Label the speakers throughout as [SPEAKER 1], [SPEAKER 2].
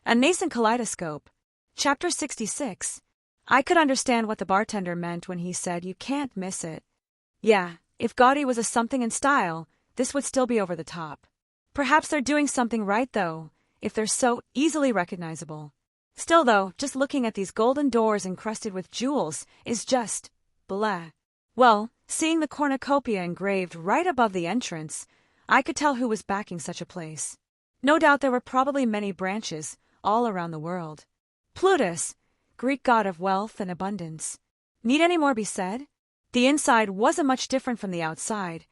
[SPEAKER 1] A Nascent Kaleidoscope. Chapter 66. I could understand what the bartender meant when he said you can't miss it. Yeah, if gaudy was a something in style, this would still be over the top. Perhaps they're doing something right though, if they're so easily recognizable. Still though, just looking at these golden doors encrusted with jewels is just blah. Well, seeing the cornucopia engraved right above the entrance, I could tell who was backing such a place. No doubt there were probably many branches, all around the world. Plutus, Greek god of wealth and abundance. Need any more be said? The inside wasn't much different from the outside,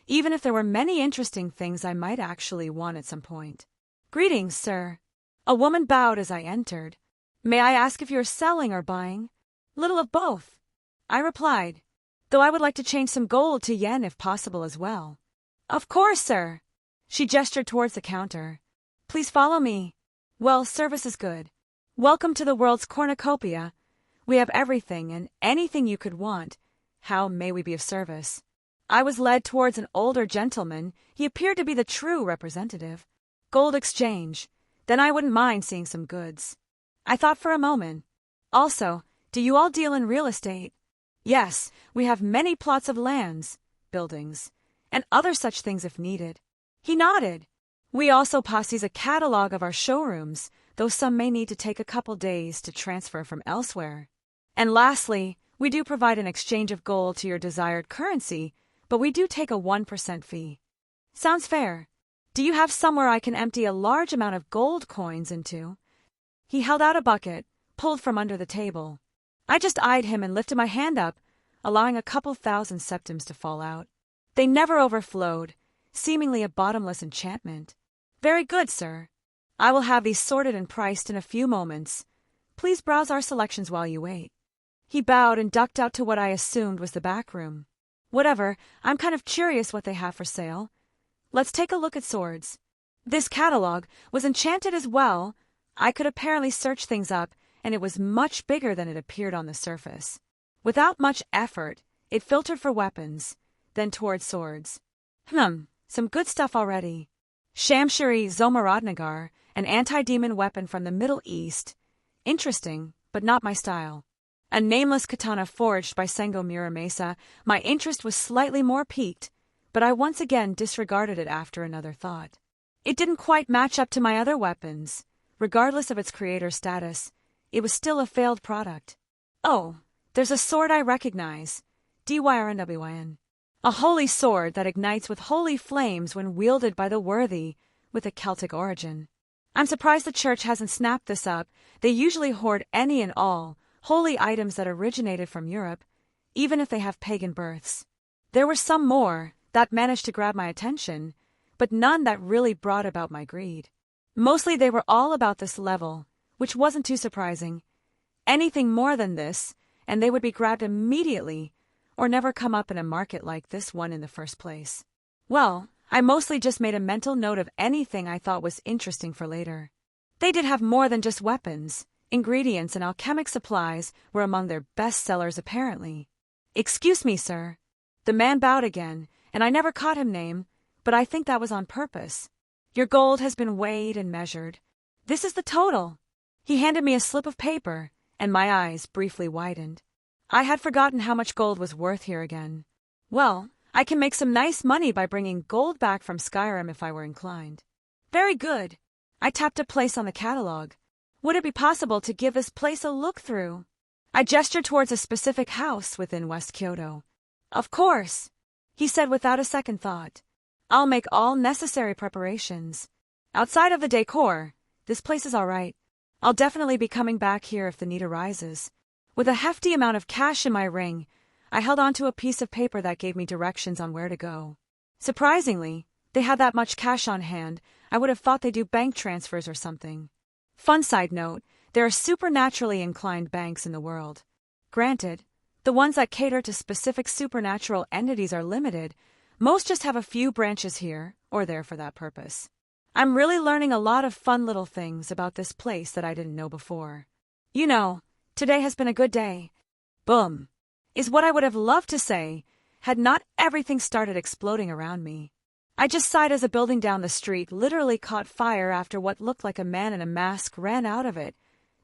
[SPEAKER 1] even if there were many interesting things I might actually want at some point. Greetings, sir. A woman bowed as I entered. May I ask if you're selling or buying? Little of both, I replied, though I would like to change some gold to yen if possible as well. Of course, sir. She gestured towards the counter. Please follow me. Well, service is good. Welcome to the world's cornucopia. We have everything and anything you could want. How may we be of service? I was led towards an older gentleman. He appeared to be the true representative. Gold exchange. Then I wouldn't mind seeing some goods. I thought for a moment. Also, do you all deal in real estate? Yes, we have many plots of lands, buildings, and other such things if needed. He nodded. We also possess a catalog of our showrooms, though some may need to take a couple days to transfer from elsewhere. And lastly, we do provide an exchange of gold to your desired currency, but we do take a 1% fee. Sounds fair. Do you have somewhere I can empty a large amount of gold coins into? He held out a bucket, pulled from under the table. I just eyed him and lifted my hand up, allowing a couple thousand septims to fall out. They never overflowed, seemingly a bottomless enchantment. Very good, sir. I will have these sorted and priced in a few moments. Please browse our selections while you wait. He bowed and ducked out to what I assumed was the back room. Whatever, I'm kind of curious what they have for sale. Let's take a look at swords. This catalog was enchanted as well. I could apparently search things up, and it was much bigger than it appeared on the surface. Without much effort, it filtered for weapons, then toward swords. Some good stuff already. Shamshiri Zomarodnagar, an anti-demon weapon from the Middle East. Interesting, but not my style. A nameless katana forged by Sengo Muramasa. My interest was slightly more piqued, but I once again disregarded it after another thought. It didn't quite match up to my other weapons. Regardless of its creator's status, it was still a failed product. Oh, there's a sword I recognize. DYRNWYN. A holy sword that ignites with holy flames when wielded by the worthy, with a Celtic origin. I'm surprised the church hasn't snapped this up. They usually hoard any and all holy items that originated from Europe, even if they have pagan births. There were some more that managed to grab my attention, but none that really brought about my greed. Mostly they were all about this level, which wasn't too surprising. Anything more than this, and they would be grabbed immediately, or never come up in a market like this one in the first place. Well, I mostly just made a mental note of anything I thought was interesting for later. They did have more than just weapons. Ingredients and alchemic supplies were among their best sellers apparently. Excuse me, sir. The man bowed again, and I never caught him name, but I think that was on purpose. Your gold has been weighed and measured. This is the total. He handed me a slip of paper, and my eyes briefly widened. I had forgotten how much gold was worth here again. Well, I can make some nice money by bringing gold back from Skyrim if I were inclined. Very good. I tapped a place on the catalog. Would it be possible to give this place a look through? I gestured towards a specific house within West Kyoto. Of course, he said without a second thought. I'll make all necessary preparations. Outside of the decor, this place is all right. I'll definitely be coming back here if the need arises. With a hefty amount of cash in my ring, I held onto a piece of paper that gave me directions on where to go. Surprisingly, they had that much cash on hand. I would have thought they do bank transfers or something. Fun side note, there are supernaturally inclined banks in the world. Granted, the ones that cater to specific supernatural entities are limited. Most just have a few branches here or there for that purpose. I'm really learning a lot of fun little things about this place that I didn't know before. You know, today has been a good day. Boom, is what I would have loved to say had not everything started exploding around me. I just sighed as a building down the street literally caught fire after what looked like a man in a mask ran out of it,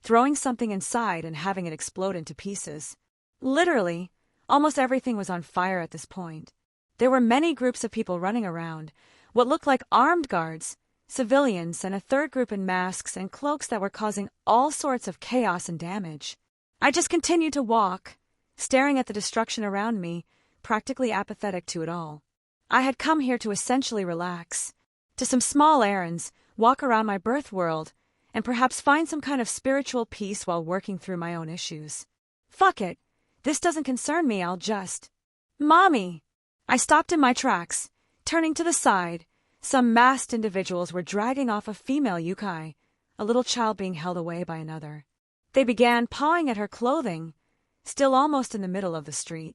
[SPEAKER 1] throwing something inside and having it explode into pieces. Literally, almost everything was on fire at this point. There were many groups of people running around, what looked like armed guards, civilians, and a third group in masks and cloaks that were causing all sorts of chaos and damage. I just continued to walk, staring at the destruction around me, practically apathetic to it all. I had come here to essentially relax, to some small errands, walk around my birth world, and perhaps find some kind of spiritual peace while working through my own issues. Fuck it. This doesn't concern me, I'll just... Mommy! I stopped in my tracks, turning to the side. Some masked individuals were dragging off a female yokai, a little child being held away by another. They began pawing at her clothing, still almost in the middle of the street.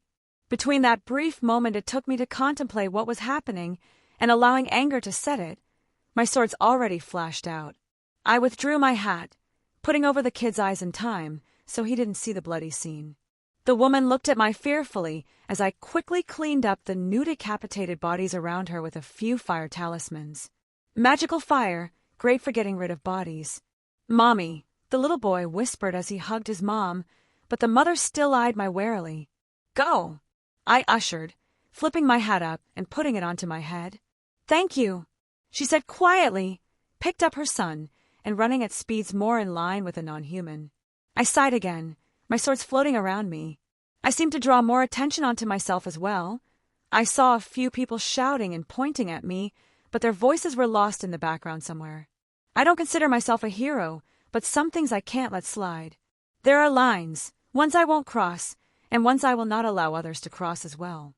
[SPEAKER 1] Between that brief moment it took me to contemplate what was happening and allowing anger to set it, my swords already flashed out. I withdrew my hat, putting over the kid's eyes in time so he didn't see the bloody scene. The woman looked at me fearfully as I quickly cleaned up the new decapitated bodies around her with a few fire talismans. Magical fire, great for getting rid of bodies. Mommy, the little boy whispered as he hugged his mom, but the mother still eyed me warily. Go! I ushered, flipping my hat up and putting it onto my head. Thank you, she said quietly, picked up her son, and running at speeds more in line with a non-human. I sighed again, my swords floating around me. I seemed to draw more attention onto myself as well. I saw a few people shouting and pointing at me, but their voices were lost in the background somewhere. I don't consider myself a hero, but some things I can't let slide. There are lines, ones I won't cross, and ones I will not allow others to cross as well.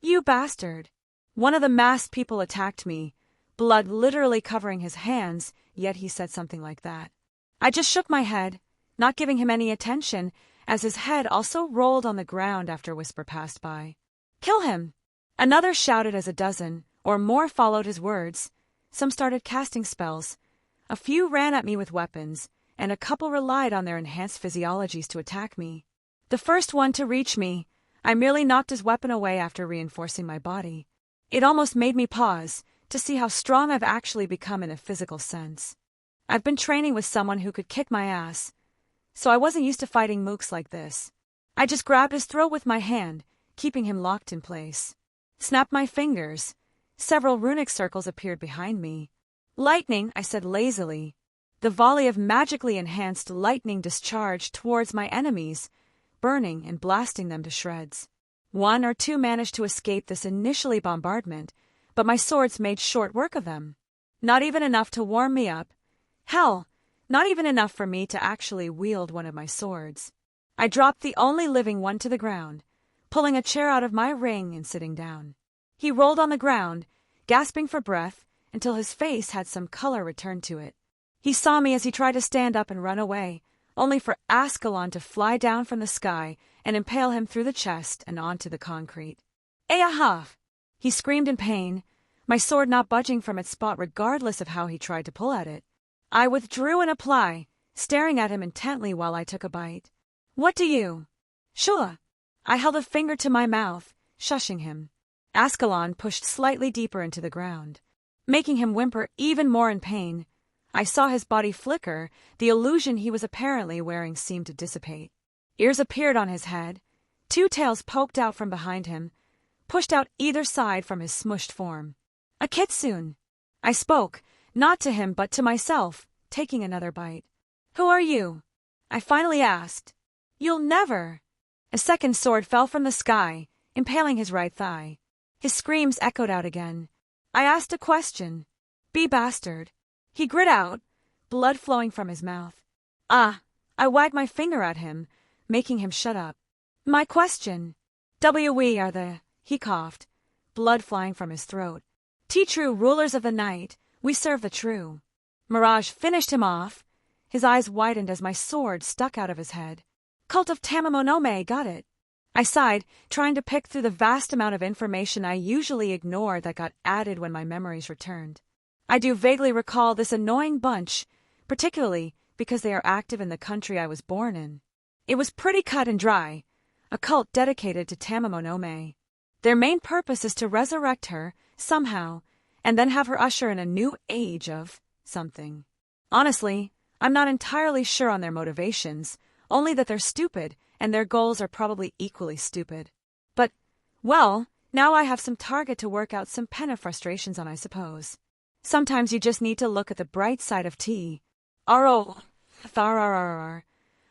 [SPEAKER 1] You bastard! One of the masked people attacked me, blood literally covering his hands, yet he said something like that. I just shook my head, not giving him any attention, as his head also rolled on the ground after Whisper passed by. Kill him! Another shouted as a dozen, or more followed his words. Some started casting spells. A few ran at me with weapons, and a couple relied on their enhanced physiologies to attack me. The first one to reach me, I merely knocked his weapon away after reinforcing my body. It almost made me pause, to see how strong I've actually become in a physical sense. I've been training with someone who could kick my ass, so I wasn't used to fighting mooks like this. I just grabbed his throat with my hand, keeping him locked in place. Snapped my fingers. Several runic circles appeared behind me. Lightning, I said lazily. The volley of magically enhanced lightning discharged towards my enemies, burning and blasting them to shreds. One or two managed to escape this initially bombardment, but my swords made short work of them. Not even enough to warm me up. Hell, not even enough for me to actually wield one of my swords. I dropped the only living one to the ground, pulling a chair out of my ring and sitting down. He rolled on the ground, gasping for breath, until his face had some color return to it. He saw me as he tried to stand up and run away, only for Ascalon to fly down from the sky and impale him through the chest and onto the concrete. Ayaha! He screamed in pain, my sword not budging from its spot regardless of how he tried to pull at it. I withdrew an apply, staring at him intently while I took a bite. What do you? Sure. I held a finger to my mouth, shushing him. Ascalon pushed slightly deeper into the ground, making him whimper even more in pain. I saw his body flicker, the illusion he was apparently wearing seemed to dissipate. Ears appeared on his head, two tails poked out from behind him, pushed out either side from his smushed form. A kitsune. I spoke, not to him but to myself, taking another bite. Who are you? I finally asked. You'll never. A second sword fell from the sky, impaling his right thigh. His screams echoed out again. I asked a question. Be bastard. He grit out, blood flowing from his mouth. Ah, I wagged my finger at him, making him shut up. My question. We are the, he coughed, blood flying from his throat. True rulers of the night, we serve the true. Mirage finished him off. His eyes widened as my sword stuck out of his head. Cult of Tamamonome, got it. I sighed, trying to pick through the vast amount of information I usually ignore that got added when my memories returned. I do vaguely recall this annoying bunch, particularly because they are active in the country I was born in. It was pretty cut and dry, a cult dedicated to Tamamonome. Their main purpose is to resurrect her, somehow, and then have her usher in a new age of something. Honestly, I'm not entirely sure on their motivations, only that they're stupid, and their goals are probably equally stupid. But, well, now I have some target to work out some pen of frustrations on, I suppose. Sometimes you just need to look at the bright side of tea. Tharararrar.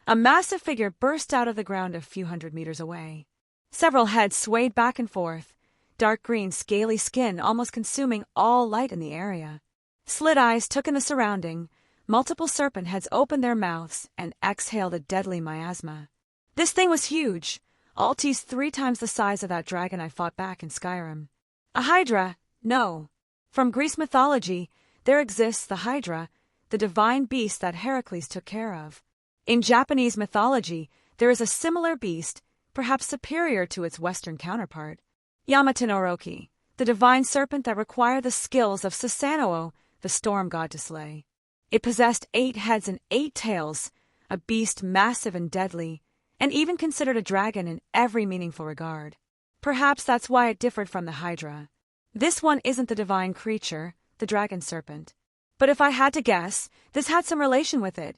[SPEAKER 1] A massive figure burst out of the ground a few hundred meters away. Several heads swayed back and forth, dark green, scaly skin almost consuming all light in the area. Slit eyes took in the surrounding. Multiple serpent heads opened their mouths and exhaled a deadly miasma. This thing was huge, almost 3 times the size of that dragon I fought back in Skyrim. A hydra? No. From Greece mythology, there exists the hydra, the divine beast that Heracles took care of. In Japanese mythology, there is a similar beast, perhaps superior to its Western counterpart. Yamata no Orochi, the divine serpent that required the skills of Susanoo, the storm god, to slay. It possessed 8 heads and 8 tails, a beast massive and deadly, and even considered a dragon in every meaningful regard. Perhaps that's why it differed from the hydra. This one isn't the divine creature, the dragon serpent. But if I had to guess, this had some relation with it.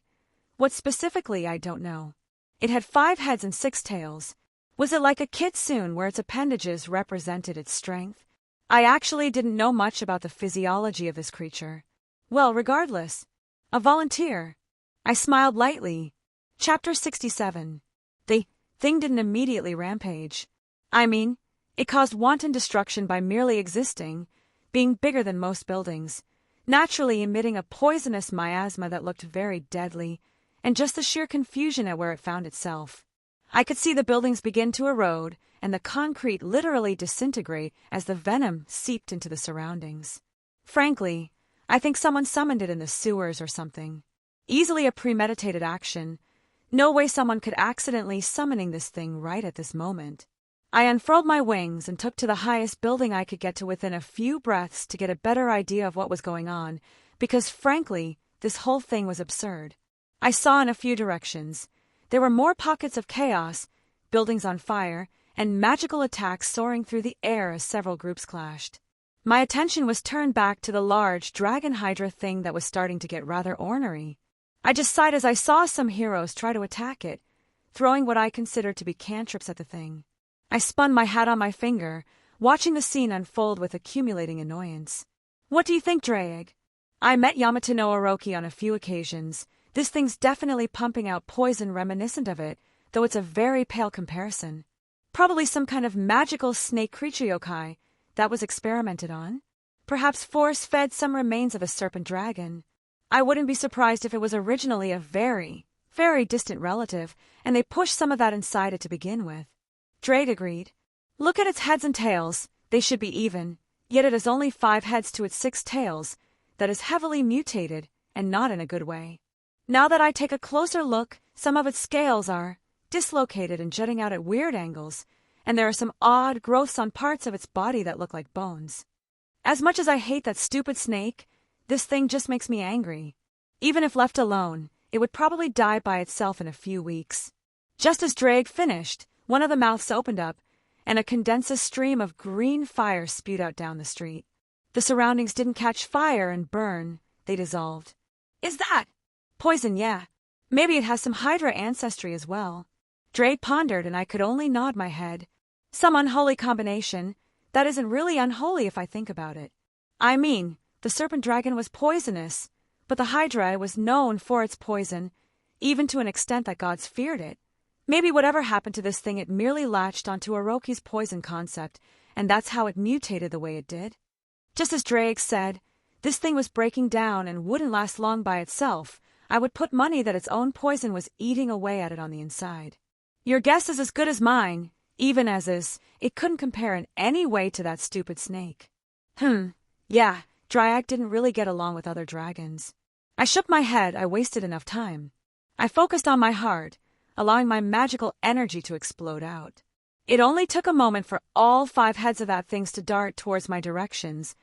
[SPEAKER 1] What specifically, I don't know. It had 5 heads and 6 tails. Was it like a kitsune where its appendages represented its strength? I actually didn't know much about the physiology of this creature. Well, regardless. A volunteer. I smiled lightly. Chapter 67. The thing didn't immediately rampage. I mean, it caused wanton destruction by merely existing, being bigger than most buildings, naturally emitting a poisonous miasma that looked very deadly, and just the sheer confusion at where it found itself. I could see the buildings begin to erode, and the concrete literally disintegrate as the venom seeped into the surroundings. Frankly, I think someone summoned it in the sewers or something. Easily a premeditated action. No way someone could accidentally summoning this thing right at this moment. I unfurled my wings and took to the highest building I could get to within a few breaths to get a better idea of what was going on, because frankly, this whole thing was absurd. I saw in a few directions. There were more pockets of chaos, buildings on fire, and magical attacks soaring through the air as several groups clashed. My attention was turned back to the large dragon hydra thing that was starting to get rather ornery. I just sighed as I saw some heroes try to attack it, throwing what I considered to be cantrips at the thing. I spun my hat on my finger, watching the scene unfold with accumulating annoyance. What do you think, Drake? I met Yamata no Orochi on a few occasions. This thing's definitely pumping out poison reminiscent of it, though it's a very pale comparison. Probably some kind of magical snake creature yokai that was experimented on. Perhaps force-fed some remains of a serpent dragon. I wouldn't be surprised if it was originally a very, very distant relative, and they pushed some of that inside it to begin with. Drake agreed. Look at its heads and tails. They should be even, yet it has only 5 heads to its 6 tails. That is heavily mutated, and not in a good way. Now that I take a closer look, some of its scales are dislocated and jutting out at weird angles, and there are some odd growths on parts of its body that look like bones. As much as I hate that stupid snake, this thing just makes me angry. Even if left alone, it would probably die by itself in a few weeks. Just as Drake finished, one of the mouths opened up, and a condensed stream of green fire spewed out down the street. The surroundings didn't catch fire and burn, they dissolved. Is that poison? Yeah. Maybe it has some Hydra ancestry as well. Drake pondered, and I could only nod my head. Some unholy combination. That isn't really unholy if I think about it. I mean, the serpent dragon was poisonous, but the Hydra was known for its poison, even to an extent that gods feared it. Maybe whatever happened to this thing, it merely latched onto Orochi's poison concept, and that's how it mutated the way it did. Just as Drake said, this thing was breaking down and wouldn't last long by itself. I would put money that its own poison was eating away at it on the inside. Your guess is as good as mine, even as is, it couldn't compare in any way to that stupid snake. Yeah, Dryac didn't really get along with other dragons. I shook my head. I wasted enough time. I focused on my heart, allowing my magical energy to explode out. It only took a moment for all 5 heads of that things to dart towards my directions,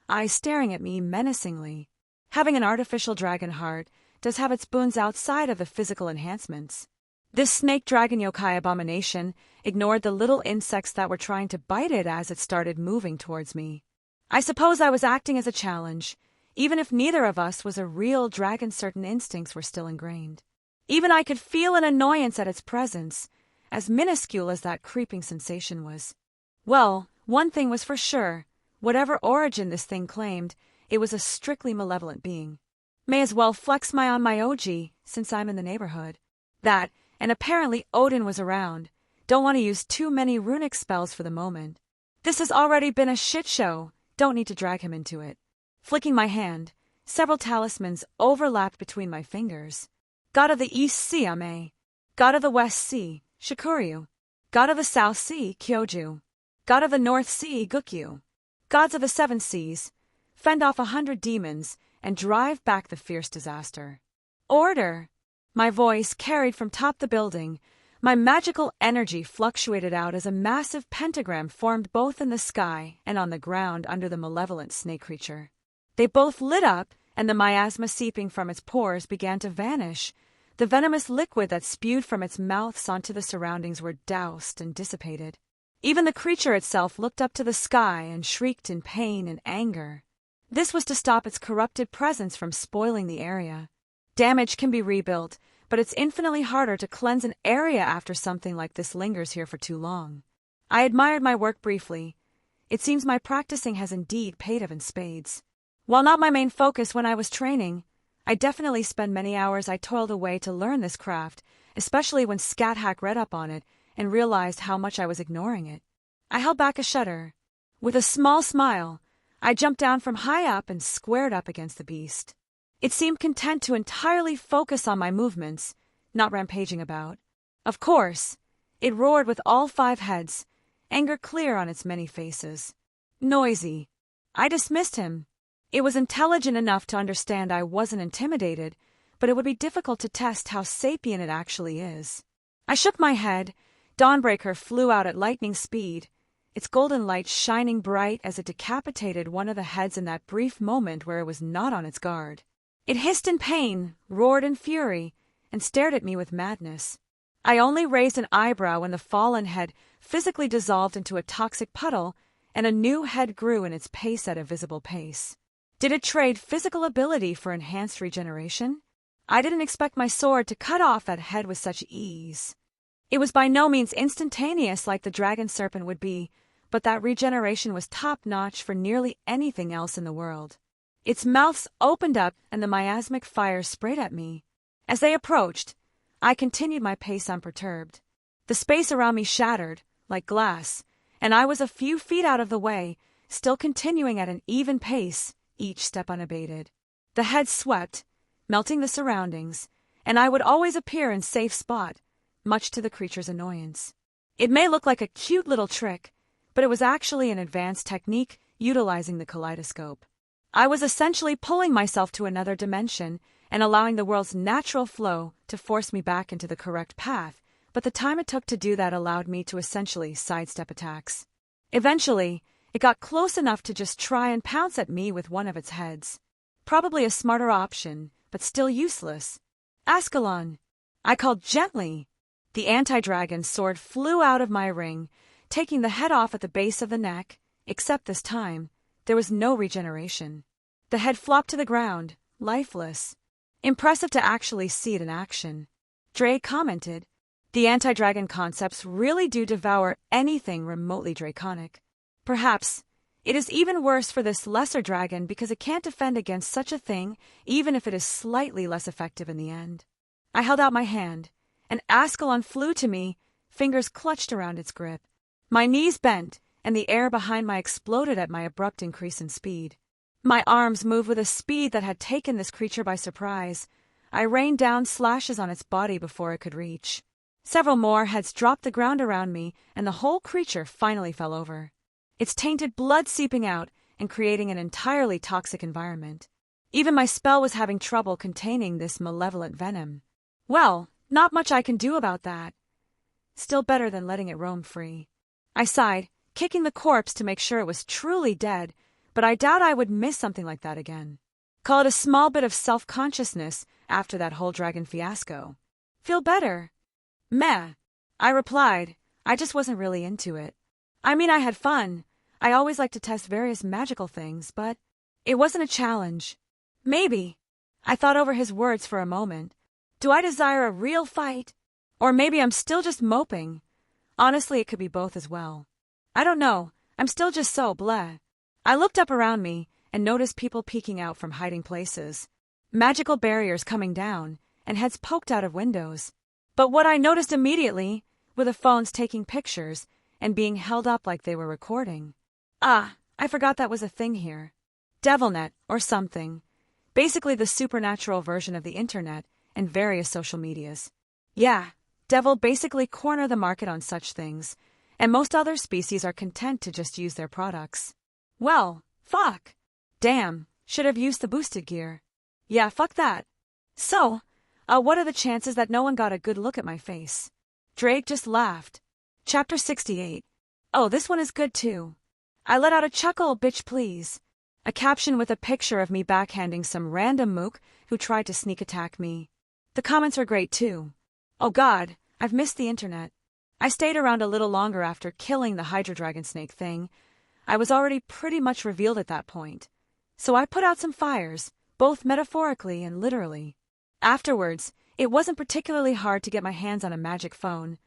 [SPEAKER 1] eyes staring at me menacingly. Having an artificial dragon heart does have its boons outside of the physical enhancements. This snake dragon yokai abomination ignored the little insects that were trying to bite it as it started moving towards me. I suppose I was acting as a challenge. Even if neither of us was a real dragon, certain instincts were still ingrained. Even I could feel an annoyance at its presence, as minuscule as that creeping sensation was. Well, one thing was for sure. Whatever origin this thing claimed, it was a strictly malevolent being. May as well flex my OG, since I'm in the neighborhood. That, and apparently Odin was around. Don't want to use too many runic spells for the moment. This has already been a shit show. Don't need to drag him into it. Flicking my hand, several talismans overlapped between my fingers. God of the East Sea, Ame. God of the West Sea, Shikuryu. God of the South Sea, Kyoju. God of the North Sea, Gukyu. Gods of the Seven Seas, fend off 100 demons and drive back the fierce disaster. Order! My voice carried from top the building. My magical energy fluctuated out as a massive pentagram formed both in the sky and on the ground under the malevolent snake creature. They both lit up, and the miasma seeping from its pores began to vanish. The venomous liquid that spewed from its mouths onto the surroundings were doused and dissipated. Even the creature itself looked up to the sky and shrieked in pain and anger. This was to stop its corrupted presence from spoiling the area. Damage can be rebuilt, but it's infinitely harder to cleanse an area after something like this lingers here for too long. I admired my work briefly. It seems my practicing has indeed paid off in spades. While not my main focus when I was training, I definitely spent many hours I toiled away to learn this craft, especially when Scat Hack read up on it and realized how much I was ignoring it. I held back a shudder. With a small smile, I jumped down from high up and squared up against the beast. It seemed content to entirely focus on my movements, not rampaging about. Of course, it roared with all 5 heads, anger clear on its many faces. Noisy. I dismissed him. It was intelligent enough to understand I wasn't intimidated, but it would be difficult to test how sapient it actually is. I shook my head. Dawnbreaker flew out at lightning speed, its golden light shining bright as it decapitated one of the heads in that brief moment where it was not on its guard. It hissed in pain, roared in fury, and stared at me with madness. I only raised an eyebrow when the fallen head physically dissolved into a toxic puddle, and a new head grew in its pace at a visible pace. Did it trade physical ability for enhanced regeneration? I didn't expect my sword to cut off that head with such ease. It was by no means instantaneous like the dragon serpent would be, but that regeneration was top-notch for nearly anything else in the world. Its mouths opened up and the miasmic fire sprayed at me. As they approached, I continued my pace unperturbed. The space around me shattered, like glass, and I was a few feet out of the way, still continuing at an even pace, each step unabated. The head swept, melting the surroundings, and I would always appear in safe spot, much to the creature's annoyance. It may look like a cute little trick, but it was actually an advanced technique utilizing the kaleidoscope. I was essentially pulling myself to another dimension and allowing the world's natural flow to force me back into the correct path, but the time it took to do that allowed me to essentially sidestep attacks. Eventually, it got close enough to just try and pounce at me with one of its heads. Probably a smarter option, but still useless. Ascalon! I called gently. The anti-dragon sword flew out of my ring, taking the head off at the base of the neck, except this time, there was no regeneration. The head flopped to the ground, lifeless. Impressive to actually see it in action. Dre commented, "The anti-dragon concepts really do devour anything remotely draconic. Perhaps it is even worse for this lesser dragon because it can't defend against such a thing even if it is slightly less effective in the end." I held out my hand, and Ascalon flew to me, fingers clutched around its grip. My knees bent, and the air behind me exploded at my abrupt increase in speed. My arms moved with a speed that had taken this creature by surprise. I rained down slashes on its body before it could reach. Several more heads dropped the ground around me, and the whole creature finally fell over. Its tainted blood seeping out and creating an entirely toxic environment. Even my spell was having trouble containing this malevolent venom. Well, not much I can do about that. Still better than letting it roam free. I sighed, kicking the corpse to make sure it was truly dead, but I doubt I would miss something like that again. Call it a small bit of self-consciousness after that whole dragon fiasco. Feel better? Meh, I replied. I just wasn't really into it. I mean, I had fun. I always like to test various magical things, but it wasn't a challenge. Maybe. I thought over his words for a moment. Do I desire a real fight? Or maybe I'm still just moping. Honestly, it could be both as well. I don't know. I'm still just so bleh. I looked up around me and noticed people peeking out from hiding places. Magical barriers coming down, and heads poked out of windows. But what I noticed immediately were the phones taking pictures and being held up like they were recording. Ah, I forgot that was a thing here. DevilNet, or something. Basically the supernatural version of the internet and various social medias. Yeah, Devil basically corner the market on such things, and most other species are content to just use their products. Well, fuck. Damn, should have used the boosted gear. Yeah, fuck that. So, what are the chances that no one got a good look at my face? Drake just laughed. Chapter 68. Oh, this one is good too. I let out a chuckle, bitch please. A caption with a picture of me backhanding some random mook who tried to sneak attack me. The comments were great too. Oh god, I've missed the internet. I stayed around a little longer after killing the Hydra Dragon Snake thing. I was already pretty much revealed at that point. So I put out some fires, both metaphorically and literally. Afterwards, it wasn't particularly hard to get my hands on a magic phone.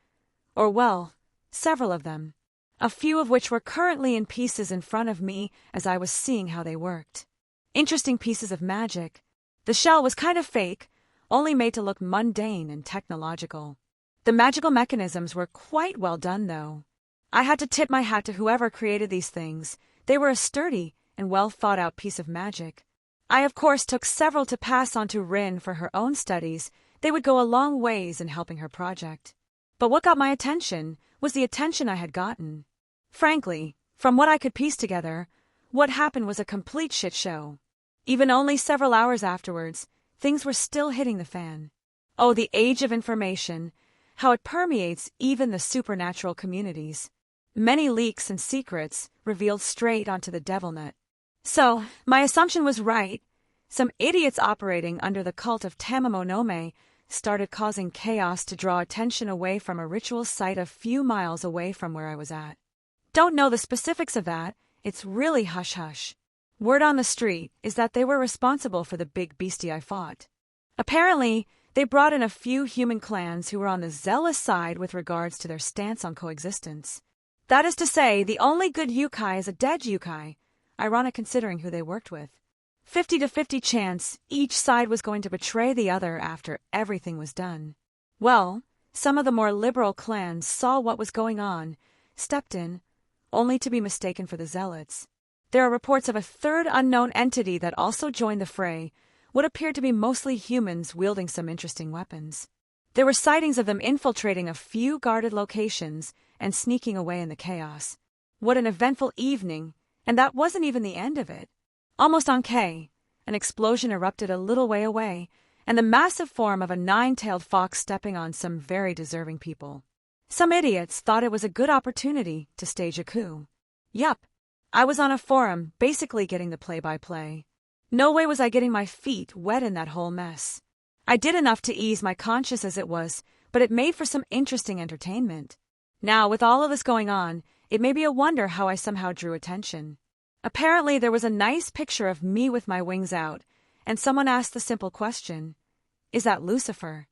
[SPEAKER 1] Or well, several of them. A few of which were currently in pieces in front of me as I was seeing how they worked. Interesting pieces of magic. The shell was kind of fake, only made to look mundane and technological. The magical mechanisms were quite well done, though. I had to tip my hat to whoever created these things. They were a sturdy and well-thought-out piece of magic. I, of course, took several to pass on to Rin for her own studies. They would go a long ways in helping her project. But what got my attention was the attention I had gotten. Frankly, from what I could piece together, what happened was a complete shit show. Even only several hours afterwards, things were still hitting the fan. Oh, the age of information, how it permeates even the supernatural communities. Many leaks and secrets revealed straight onto the DevilNet. So, my assumption was right. Some idiots operating under the cult of Tamamonome started causing chaos to draw attention away from a ritual site a few miles away from where I was at. Don't know the specifics of that, it's really hush-hush. Word on the street is that they were responsible for the big beastie I fought. Apparently, they brought in a few human clans who were on the zealous side with regards to their stance on coexistence. That is to say, the only good yokai is a dead yokai, ironic considering who they worked with. 50-50 chance each side was going to betray the other after everything was done. Well, some of the more liberal clans saw what was going on, stepped in, only to be mistaken for the zealots. There are reports of a third unknown entity that also joined the fray, what appeared to be mostly humans wielding some interesting weapons. There were sightings of them infiltrating a few guarded locations and sneaking away in the chaos. What an eventful evening, and that wasn't even the end of it. Almost on K, an explosion erupted a little way away, and the massive form of a nine-tailed fox stepping on some very deserving people. Some idiots thought it was a good opportunity to stage a coup. Yup, I was on a forum, basically getting the play-by-play. No way was I getting my feet wet in that whole mess. I did enough to ease my conscience as it was, but it made for some interesting entertainment. Now, with all of this going on, it may be a wonder how I somehow drew attention. Apparently, there was a nice picture of me with my wings out, and someone asked the simple question, "Is that Lucifer?"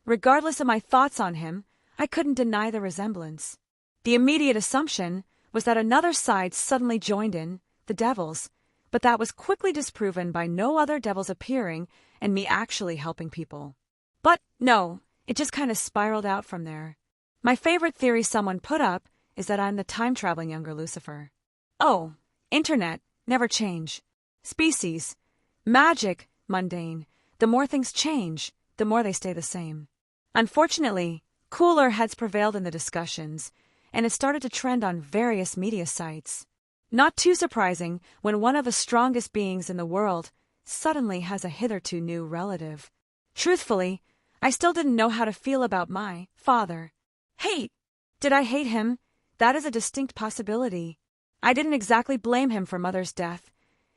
[SPEAKER 1] Regardless of my thoughts on him, I couldn't deny the resemblance. The immediate assumption was that another side suddenly joined in, the devils, but that was quickly disproven by no other devils appearing and me actually helping people. But no, it just kind of spiraled out from there. My favorite theory someone put up is that I'm the time-traveling younger Lucifer. Oh, internet, never change. Species, magic, mundane. The more things change, the more they stay the same. Unfortunately, cooler heads prevailed in the discussions, and it started to trend on various media sites. Not too surprising when one of the strongest beings in the world suddenly has a hitherto new relative. Truthfully, I still didn't know how to feel about my father. Hate! Did I hate him? That is a distinct possibility. I didn't exactly blame him for Mother's death.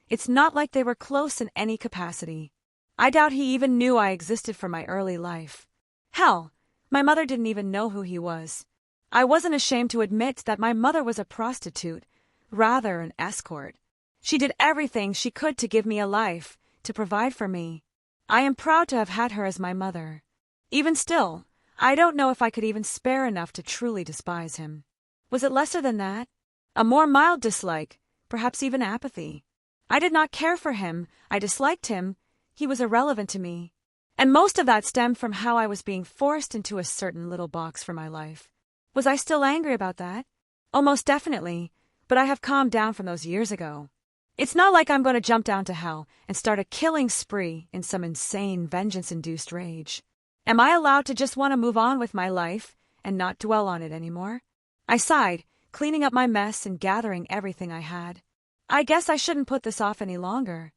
[SPEAKER 1] It's not like they were close in any capacity. I doubt he even knew I existed for my early life. Hell, my mother didn't even know who he was. I wasn't ashamed to admit that my mother was a prostitute, rather an escort. She did everything she could to give me a life, to provide for me. I am proud to have had her as my mother. Even still, I don't know if I could even spare enough to truly despise him. Was it lesser than that? A more mild dislike, perhaps even apathy. I did not care for him, I disliked him, he was irrelevant to me. And most of that stemmed from how I was being forced into a certain little box for my life. Was I still angry about that? Oh, most definitely, but I have calmed down from those years ago. It's not like I'm going to jump down to hell and start a killing spree in some insane vengeance-induced rage. Am I allowed to just want to move on with my life and not dwell on it anymore? I sighed, cleaning up my mess and gathering everything I had. I guess I shouldn't put this off any longer.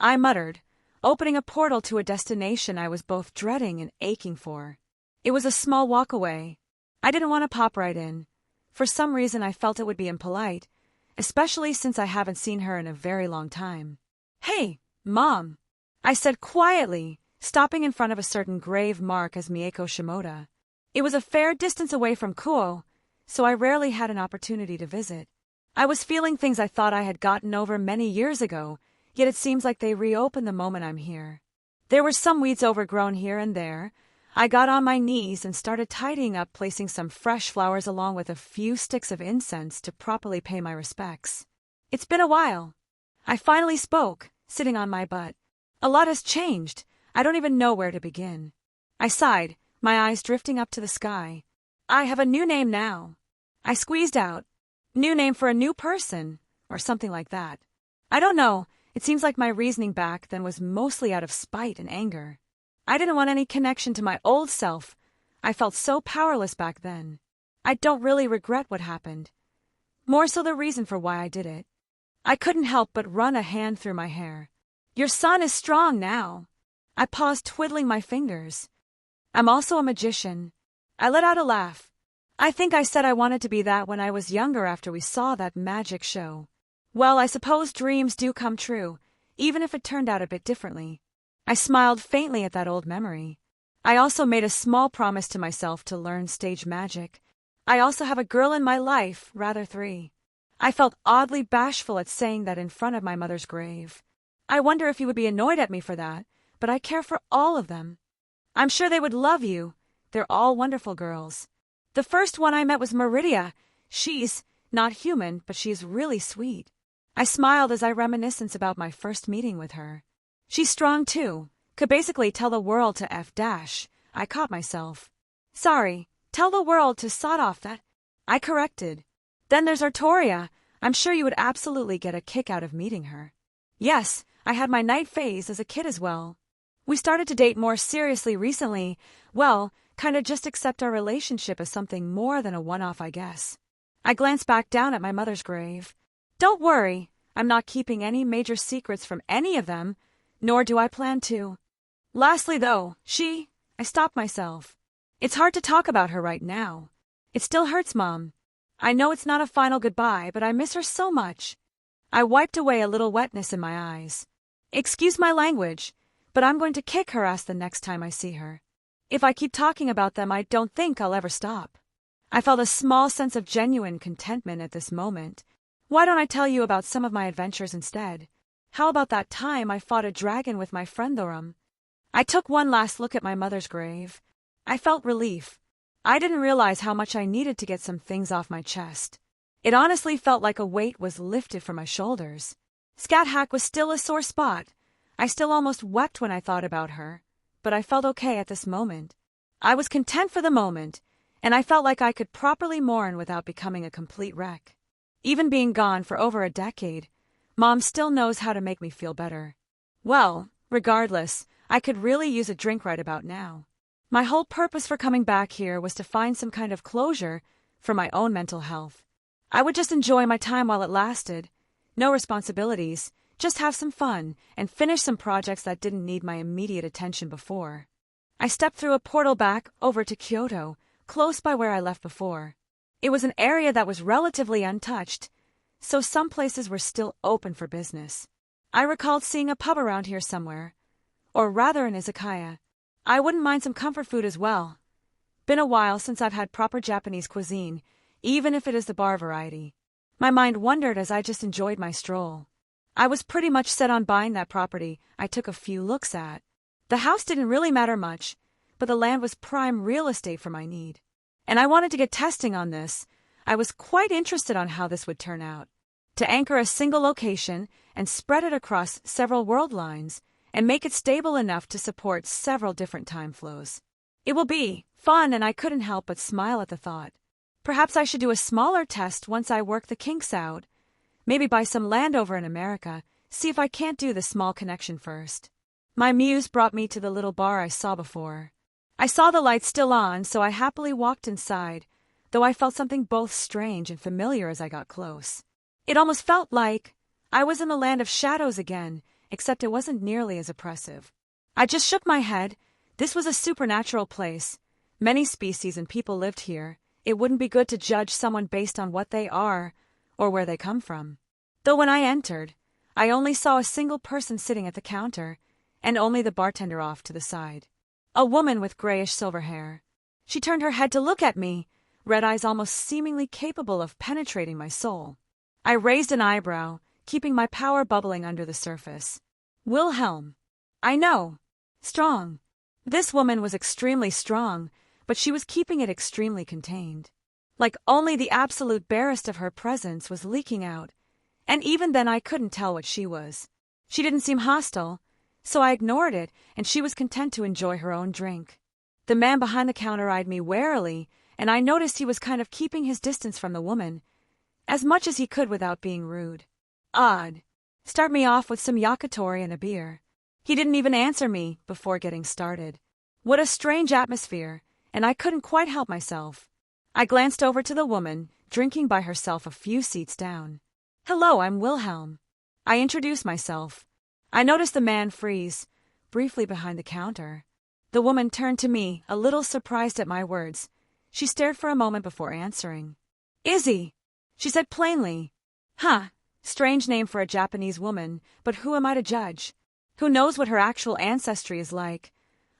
[SPEAKER 1] I muttered, opening a portal to a destination I was both dreading and aching for. It was a small walk away. I didn't want to pop right in. For some reason I felt it would be impolite, especially since I haven't seen her in a very long time. "Hey, Mom," I said quietly, stopping in front of a certain grave mark as Mieko Shimoda. It was a fair distance away from Kuo, so I rarely had an opportunity to visit. I was feeling things I thought I had gotten over many years ago, yet it seems like they reopen the moment I'm here. There were some weeds overgrown here and there. I got on my knees and started tidying up, placing some fresh flowers along with a few sticks of incense to properly pay my respects. It's been a while. I finally spoke, sitting on my butt. A lot has changed. I don't even know where to begin. I sighed, my eyes drifting up to the sky. I have a new name now. I squeezed out. New name for a new person, or something like that. I don't know. It seems like my reasoning back then was mostly out of spite and anger. I didn't want any connection to my old self. I felt so powerless back then. I don't really regret what happened. More so the reason for why I did it. I couldn't help but run a hand through my hair. Your son is strong now. I paused, twiddling my fingers. I'm also a magician. I let out a laugh. I think I said I wanted to be that when I was younger after we saw that magic show. Well, I suppose dreams do come true, even if it turned out a bit differently. I smiled faintly at that old memory. I also made a small promise to myself to learn stage magic. I also have a girl in my life, rather 3. I felt oddly bashful at saying that in front of my mother's grave. I wonder if you would be annoyed at me for that, but I care for all of them. I'm sure they would love you. They're all wonderful girls. The first one I met was Meridia. She's not human, but she's really sweet. I smiled as I reminisced about my first meeting with her. She's strong too. Could basically tell the world to F dash. I caught myself. Sorry, tell the world to sod off that. I corrected. Then there's Artoria. I'm sure you would absolutely get a kick out of meeting her. Yes, I had my night phase as a kid as well. We started to date more seriously recently. Well, kinda just accept our relationship as something more than a one-off, I guess. I glanced back down at my mother's grave. Don't worry, I'm not keeping any major secrets from any of them, nor do I plan to. Lastly, though, I stopped myself. It's hard to talk about her right now. It still hurts, Mom. I know it's not a final goodbye, but I miss her so much. I wiped away a little wetness in my eyes. Excuse my language, but I'm going to kick her ass the next time I see her. If I keep talking about them, I don't think I'll ever stop. I felt a small sense of genuine contentment at this moment. Why don't I tell you about some of my adventures instead? How about that time I fought a dragon with my friend Thorum? I took one last look at my mother's grave. I felt relief. I didn't realize how much I needed to get some things off my chest. It honestly felt like a weight was lifted from my shoulders. Scat Hack was still a sore spot. I still almost wept when I thought about her, but I felt okay at this moment. I was content for the moment, and I felt like I could properly mourn without becoming a complete wreck. Even being gone for over a decade, Mom still knows how to make me feel better. Well, regardless, I could really use a drink right about now. My whole purpose for coming back here was to find some kind of closure for my own mental health. I would just enjoy my time while it lasted. No responsibilities, just have some fun and finish some projects that didn't need my immediate attention before. I stepped through a portal back over to Kyoto, close by where I left before. It was an area that was relatively untouched, so some places were still open for business. I recalled seeing a pub around here somewhere, or rather an izakaya. I wouldn't mind some comfort food as well. Been a while since I've had proper Japanese cuisine, even if it is the bar variety. My mind wandered as I just enjoyed my stroll. I was pretty much set on buying that property I took a few looks at. The house didn't really matter much, but the land was prime real estate for my need. And I wanted to get testing on this. I was quite interested on how this would turn out. To anchor a single location and spread it across several world lines and make it stable enough to support several different time flows. It will be fun, and I couldn't help but smile at the thought. Perhaps I should do a smaller test once I work the kinks out. Maybe buy some land over in America, see if I can't do the small connection first. My muse brought me to the little bar I saw before. I saw the lights still on, so I happily walked inside, though I felt something both strange and familiar as I got close. It almost felt like I was in the land of shadows again, except it wasn't nearly as oppressive. I just shook my head. This was a supernatural place. Many species and people lived here. It wouldn't be good to judge someone based on what they are or where they come from. Though when I entered, I only saw a single person sitting at the counter, and only the bartender off to the side. A woman with grayish-silver hair. She turned her head to look at me, red eyes almost seemingly capable of penetrating my soul. I raised an eyebrow, keeping my power bubbling under the surface. Wilhelm. I know. Strong. This woman was extremely strong, but she was keeping it extremely contained. Like only the absolute barest of her presence was leaking out, and even then I couldn't tell what she was. She didn't seem hostile, so I ignored it, and she was content to enjoy her own drink. The man behind the counter eyed me warily, and I noticed he was kind of keeping his distance from the woman, as much as he could without being rude. Odd. Start me off with some yakitori and a beer. He didn't even answer me before getting started. What a strange atmosphere, and I couldn't quite help myself. I glanced over to the woman, drinking by herself a few seats down. Hello, I'm Wilhelm. I introduced myself. I noticed the man freeze, briefly behind the counter. The woman turned to me, a little surprised at my words. She stared for a moment before answering. Izzy, she said plainly. Huh, strange name for a Japanese woman, but who am I to judge? Who knows what her actual ancestry is like?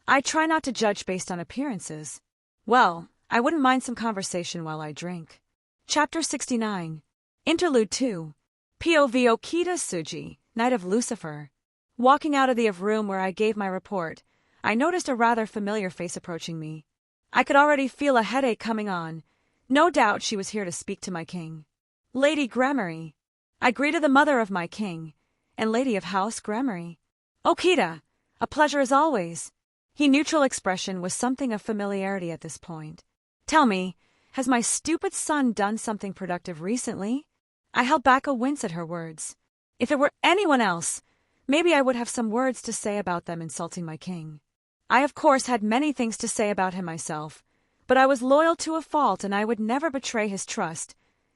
[SPEAKER 1] I try not to judge based on appearances. Well, I wouldn't mind some conversation while I drink. Chapter 69. Interlude 2. POV Okita Tsuji, Knight of Lucifer. Walking out of the room where I gave my report, I noticed a rather familiar face approaching me. I could already feel a headache coming on. No doubt she was here to speak to my king. Lady Gremory. I greeted the mother of my king, and Lady of House Gremory. Okita, a pleasure as always. His neutral expression was something of familiarity at this point. Tell me, has my stupid son done something productive recently? I held back a wince at her words. If it were anyone else, maybe I would have some words to say about them insulting my king. I of course had many things to say about him myself, but I was loyal to a fault, and I would never betray his trust,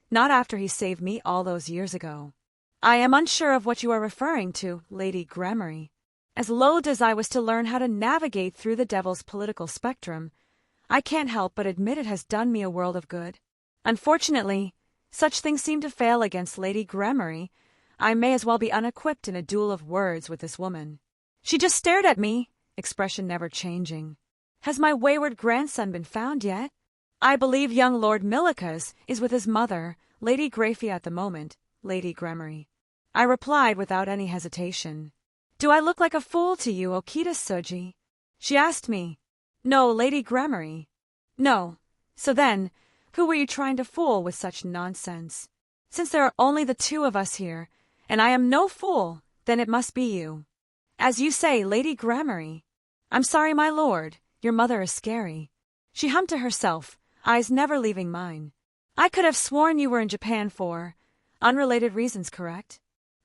[SPEAKER 1] not after he saved me all those years ago. I am unsure of what you are referring to, Lady Gremory. As loath as I was to learn how to navigate through the devil's political spectrum, I can't help but admit it has done me a world of good. Unfortunately, such things seem to fail against Lady Gremory. I may as well be unequipped in a duel of words with this woman. She just stared at me, expression never changing. Has my wayward grandson been found yet? I believe young Lord Milikas is with his mother, Lady Grafia at the moment, Lady Gremory. I replied without any hesitation. Do I look like a fool to you, Okita Tsuji? She asked me. No, Lady Gremory. No. So then, who were you trying to fool with such nonsense? Since there are only the two of us here, and I am no fool, then it must be you. As you say, Lady Gremory. I'm sorry, my lord, your mother is scary. She hummed to herself, eyes never leaving mine. I could have sworn you were in Japan for unrelated reasons, correct?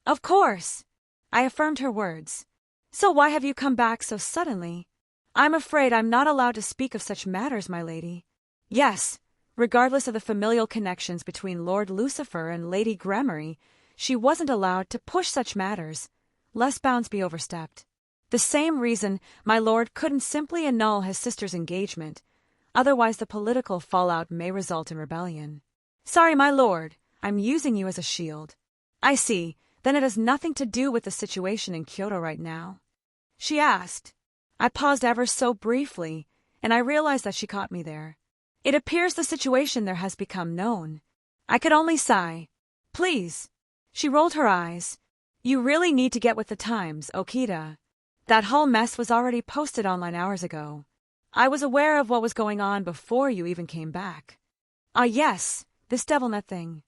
[SPEAKER 1] Of course. I affirmed her words. So why have you come back so suddenly? I'm afraid I'm not allowed to speak of such matters, my lady. Yes, regardless of the familial connections between Lord Lucifer and Lady Gremory, she wasn't allowed to push such matters, lest bounds be overstepped. The same reason my lord couldn't simply annul his sister's engagement, otherwise the political fallout may result in rebellion. Sorry, my lord, I'm using you as a shield. I see. Then it has nothing to do with the situation in Kyoto right now? She asked. I paused ever so briefly, and I realized that she caught me there. It appears the situation there has become known. I could only sigh. Please. She rolled her eyes. You really need to get with the times, Okita. That whole mess was already posted online hours ago. I was aware of what was going on before you even came back. Ah yes, this DevilNet thing.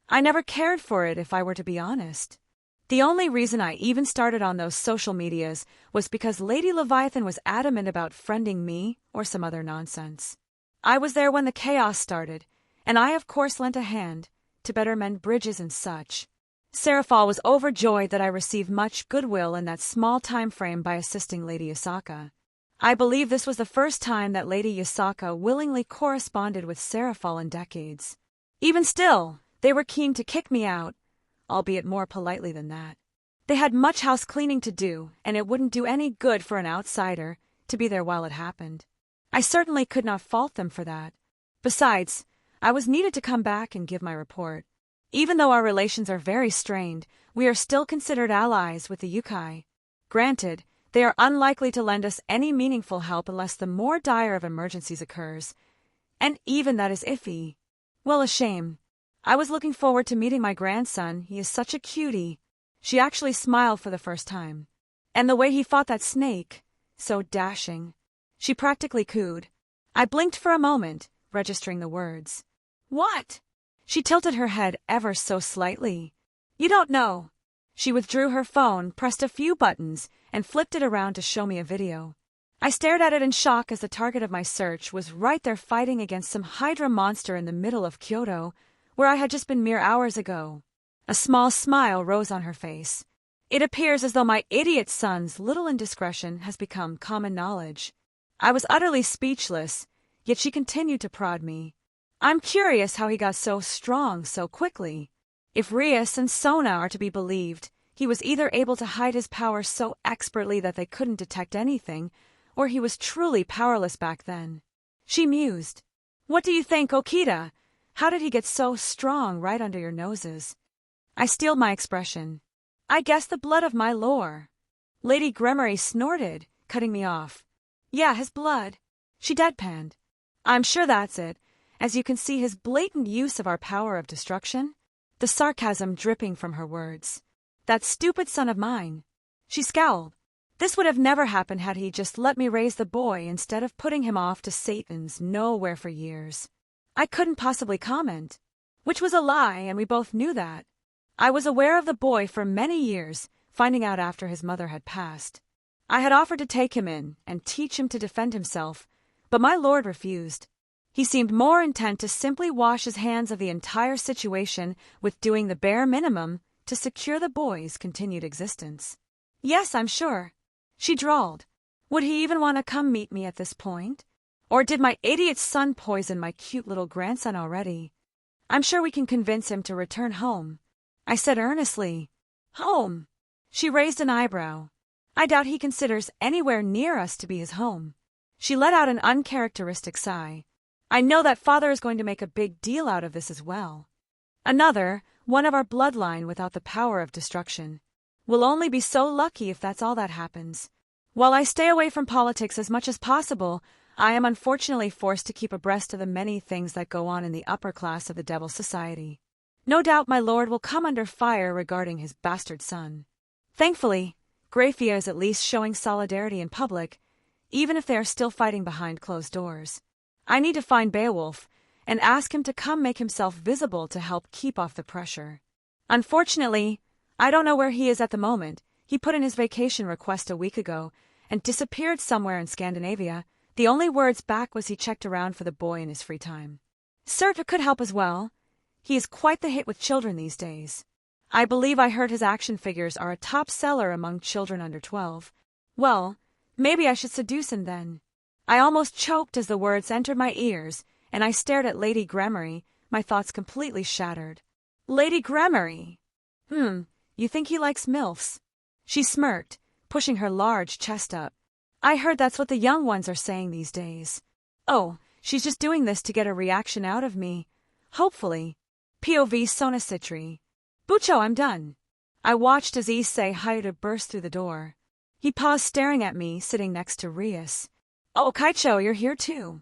[SPEAKER 1] I never cared for it if I were to be honest. The only reason I even started on those social medias was because Lady Leviathan was adamant about friending me or some other nonsense. I was there when the chaos started, and I of course lent a hand to better mend bridges and such. Seraphal was overjoyed that I received much goodwill in that small time frame by assisting Lady Yasaka. I believe this was the first time that Lady Yasaka willingly corresponded with Seraphal in decades. Even still, they were keen to kick me out, albeit more politely than that. They had much house cleaning to do, and it wouldn't do any good for an outsider to be there while it happened. I certainly could not fault them for that. Besides, I was needed to come back and give my report. Even though our relations are very strained, we are still considered allies with the Yukai. Granted, they are unlikely to lend us any meaningful help unless the more dire of emergencies occurs. And even that is iffy. Well, a shame. I was looking forward to meeting my grandson. He is such a cutie. She actually smiled for the first time. And the way he fought that snake, so dashing. She practically cooed. I blinked for a moment, registering the words. What? She tilted her head ever so slightly. You don't know. She withdrew her phone, pressed a few buttons, and flipped it around to show me a video. I stared at it in shock as the target of my search was right there fighting against some Hydra monster in the middle of Kyoto, where I had just been mere hours ago. A small smile rose on her face. It appears as though my idiot son's little indiscretion has become common knowledge. I was utterly speechless, yet she continued to prod me. I'm curious how he got so strong so quickly. If Rias and Sona are to be believed, he was either able to hide his power so expertly that they couldn't detect anything, or he was truly powerless back then. She mused. What do you think, Okita? How did he get so strong right under your noses? I steeled my expression. I guess the blood of my lore. Lady Gremory snorted, cutting me off. Yeah, his blood. She deadpanned. I'm sure that's it. As you can see his blatant use of our power of destruction, the sarcasm dripping from her words. That stupid son of mine. She scowled. This would have never happened had he just let me raise the boy instead of putting him off to Satan's nowhere for years. I couldn't possibly comment. Which was a lie, and we both knew that. I was aware of the boy for many years, finding out after his mother had passed. I had offered to take him in and teach him to defend himself, but my lord refused. He seemed more intent to simply wash his hands of the entire situation with doing the bare minimum to secure the boy's continued existence. Yes, I'm sure. She drawled. Would he even want to come meet me at this point? Or did my idiot son poison my cute little grandson already? I'm sure we can convince him to return home. I said earnestly. Home? She raised an eyebrow. I doubt he considers anywhere near us to be his home. She let out an uncharacteristic sigh. I know that father is going to make a big deal out of this as well. Another, one of our bloodline without the power of destruction. We'll only be so lucky if that's all that happens. While I stay away from politics as much as possible, I am unfortunately forced to keep abreast of the many things that go on in the upper class of the Devil Society. No doubt my lord will come under fire regarding his bastard son. Thankfully, Grafia is at least showing solidarity in public, even if they are still fighting behind closed doors. I need to find Beowulf and ask him to come make himself visible to help keep off the pressure. Unfortunately, I don't know where he is at the moment. He put in his vacation request a week ago and disappeared somewhere in Scandinavia. The only words back was he checked around for the boy in his free time. Serta could help as well. He is quite the hit with children these days. I believe I heard his action figures are a top seller among children under 12. Well, maybe I should seduce him then. I almost choked as the words entered my ears, and I stared at Lady Gremory, my thoughts completely shattered. Lady Gremory! You think he likes MILFs? She smirked, pushing her large chest up. I heard that's what the young ones are saying these days. Oh, she's just doing this to get a reaction out of me. Hopefully. POV Sonacitri. Bucho, I'm done. I watched as Issei Hayato burst through the door. He paused staring at me, sitting next to Rias. Oh, Kaicho, you're here too.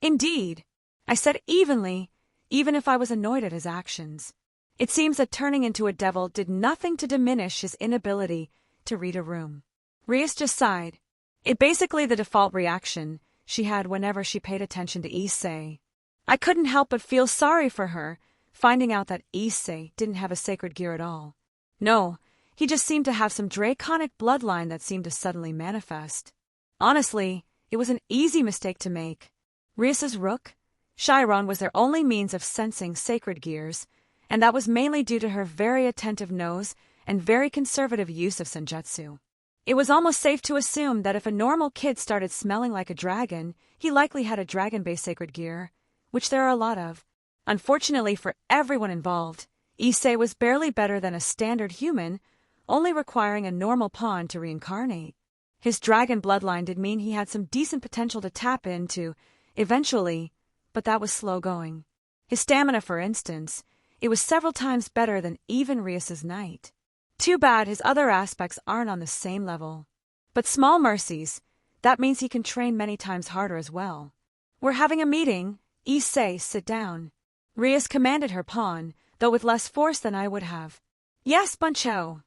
[SPEAKER 1] Indeed. I said evenly, even if I was annoyed at his actions. It seems that turning into a devil did nothing to diminish his inability to read a room. Rias just sighed. It basically the default reaction she had whenever she paid attention to Issei. I couldn't help but feel sorry for her, finding out that Issei didn't have a sacred gear at all. No, he just seemed to have some draconic bloodline that seemed to suddenly manifest. Honestly, it was an easy mistake to make. Rias's rook, Chiron, was their only means of sensing sacred gears, and that was mainly due to her very attentive nose and very conservative use of senjutsu. It was almost safe to assume that if a normal kid started smelling like a dragon, he likely had a dragon-based sacred gear, which there are a lot of. Unfortunately for everyone involved, Issei was barely better than a standard human, only requiring a normal pawn to reincarnate. His dragon bloodline did mean he had some decent potential to tap into, eventually, but that was slow going. His stamina, for instance, it was several times better than even Rias's knight. Too bad his other aspects aren't on the same level. But small mercies, that means he can train many times harder as well. We're having a meeting. Issei, sit down. Rias commanded her pawn, though with less force than I would have. Yes, Buncho.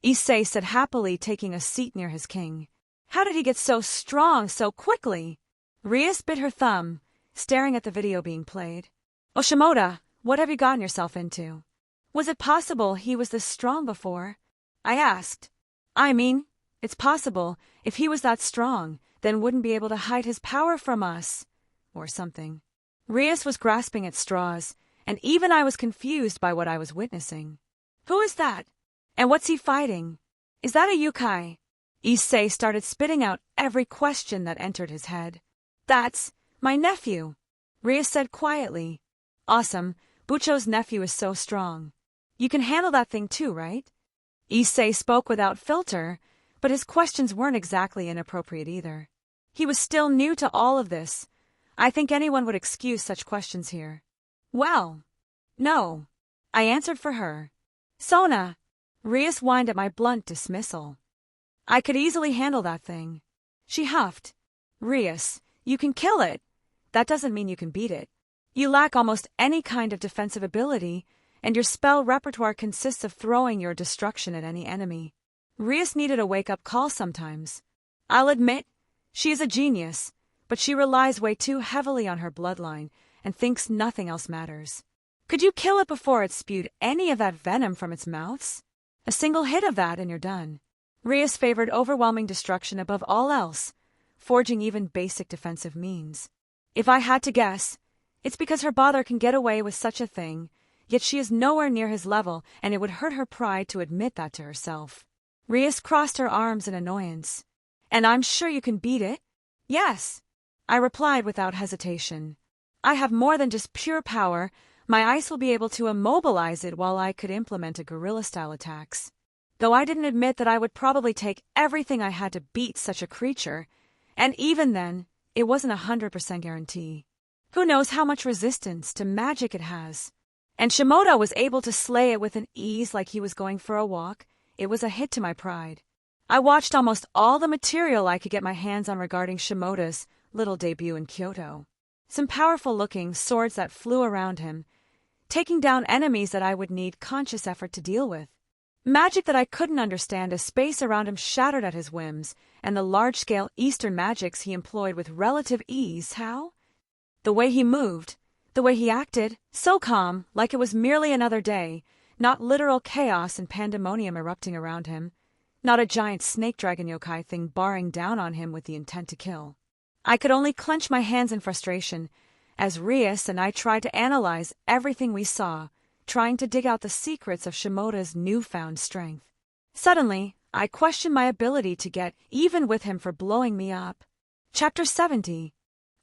[SPEAKER 1] Issei said happily, taking a seat near his king. How did he get so strong so quickly? Rias bit her thumb, staring at the video being played. Oshimoda, what have you gotten yourself into? Was it possible he was this strong before? I asked. I mean, it's possible. If he was that strong, then wouldn't be able to hide his power from us. Or something. Rias was grasping at straws, and even I was confused by what I was witnessing. Who is that? And what's he fighting? Is that a yokai? Issei started spitting out every question that entered his head. That's my nephew, Rias said quietly. Awesome. Bucho's nephew is so strong. You can handle that thing too, right? Issei spoke without filter, but his questions weren't exactly inappropriate either. He was still new to all of this. I think anyone would excuse such questions here. Well, no, I answered for her. Sona, Rias whined at my blunt dismissal. I could easily handle that thing. She huffed. Rias, you can kill it. That doesn't mean you can beat it. You lack almost any kind of defensive ability, and your spell repertoire consists of throwing your destruction at any enemy. Rias needed a wake-up call sometimes. I'll admit, she is a genius, but she relies way too heavily on her bloodline and thinks nothing else matters. Could you kill it before it spewed any of that venom from its mouths? A single hit of that and you're done. Rias favored overwhelming destruction above all else, forging even basic defensive means. If I had to guess, it's because her father can get away with such a thing, yet she is nowhere near his level, and it would hurt her pride to admit that to herself. Rias crossed her arms in annoyance. And I'm sure you can beat it? Yes, I replied without hesitation. I have more than just pure power. My ice will be able to immobilize it while I could implement a guerrilla-style attacks. Though I didn't admit that I would probably take everything I had to beat such a creature, and even then, it wasn't 100% guarantee. Who knows how much resistance to magic it has? And Shimoda was able to slay it with an ease like he was going for a walk. It was a hit to my pride. I watched almost all the material I could get my hands on regarding Shimoda's little debut in Kyoto. Some powerful-looking swords that flew around him, taking down enemies that I would need conscious effort to deal with. Magic that I couldn't understand as space around him shattered at his whims, and the large-scale Eastern magics he employed with relative ease. How? The way he moved, the way he acted, so calm, like it was merely another day, not literal chaos and pandemonium erupting around him, not a giant snake-dragon yokai thing barring down on him with the intent to kill. I could only clench my hands in frustration, as Rias and I tried to analyze everything we saw, trying to dig out the secrets of Shimoda's newfound strength. Suddenly, I questioned my ability to get even with him for blowing me up. Chapter 70.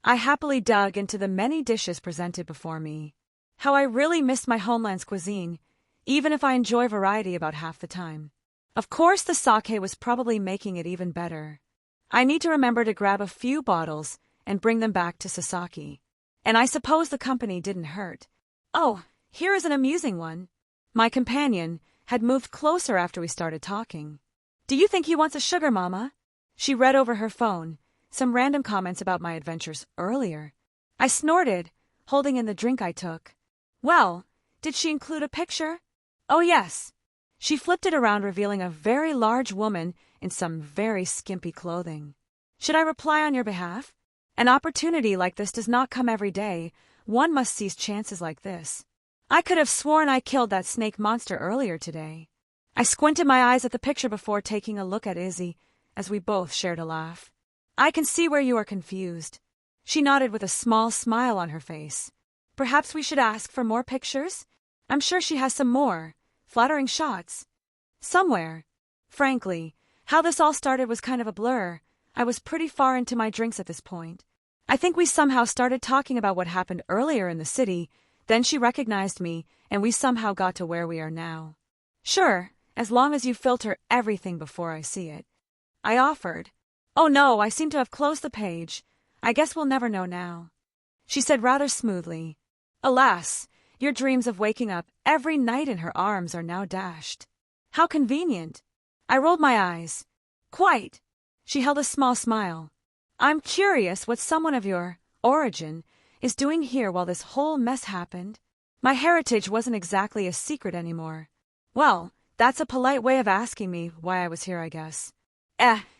[SPEAKER 1] I happily dug into the many dishes presented before me. How I really missed my homeland's cuisine, even if I enjoy variety about half the time. Of course, the sake was probably making it even better. I need to remember to grab a few bottles and bring them back to Sasaki. And I suppose the company didn't hurt. Oh, here is an amusing one. My companion had moved closer after we started talking. Do you think he wants a sugar, Mama? She read over her phone some random comments about my adventures earlier. I snorted, holding in the drink I took. Well, did she include a picture? Oh yes. She flipped it around, revealing a very large woman in some very skimpy clothing. Should I reply on your behalf? An opportunity like this does not come every day. One must seize chances like this. I could have sworn I killed that snake monster earlier today. I squinted my eyes at the picture before taking a look at Izzy, as we both shared a laugh. I can see where you are confused. She nodded with a small smile on her face. Perhaps we should ask for more pictures? I'm sure she has some more flattering shots. Somewhere. Frankly, how this all started was kind of a blur. I was pretty far into my drinks at this point. I think we somehow started talking about what happened earlier in the city, then she recognized me, and we somehow got to where we are now. Sure, as long as you filter everything before I see it. I offered. Oh no, I seem to have closed the page. I guess we'll never know now. She said rather smoothly. Alas, your dreams of waking up every night in her arms are now dashed. How convenient. I rolled my eyes. Quite. She held a small smile. I'm curious what someone of your origin is doing here while this whole mess happened. My heritage wasn't exactly a secret anymore. Well, that's a polite way of asking me why I was here, I guess.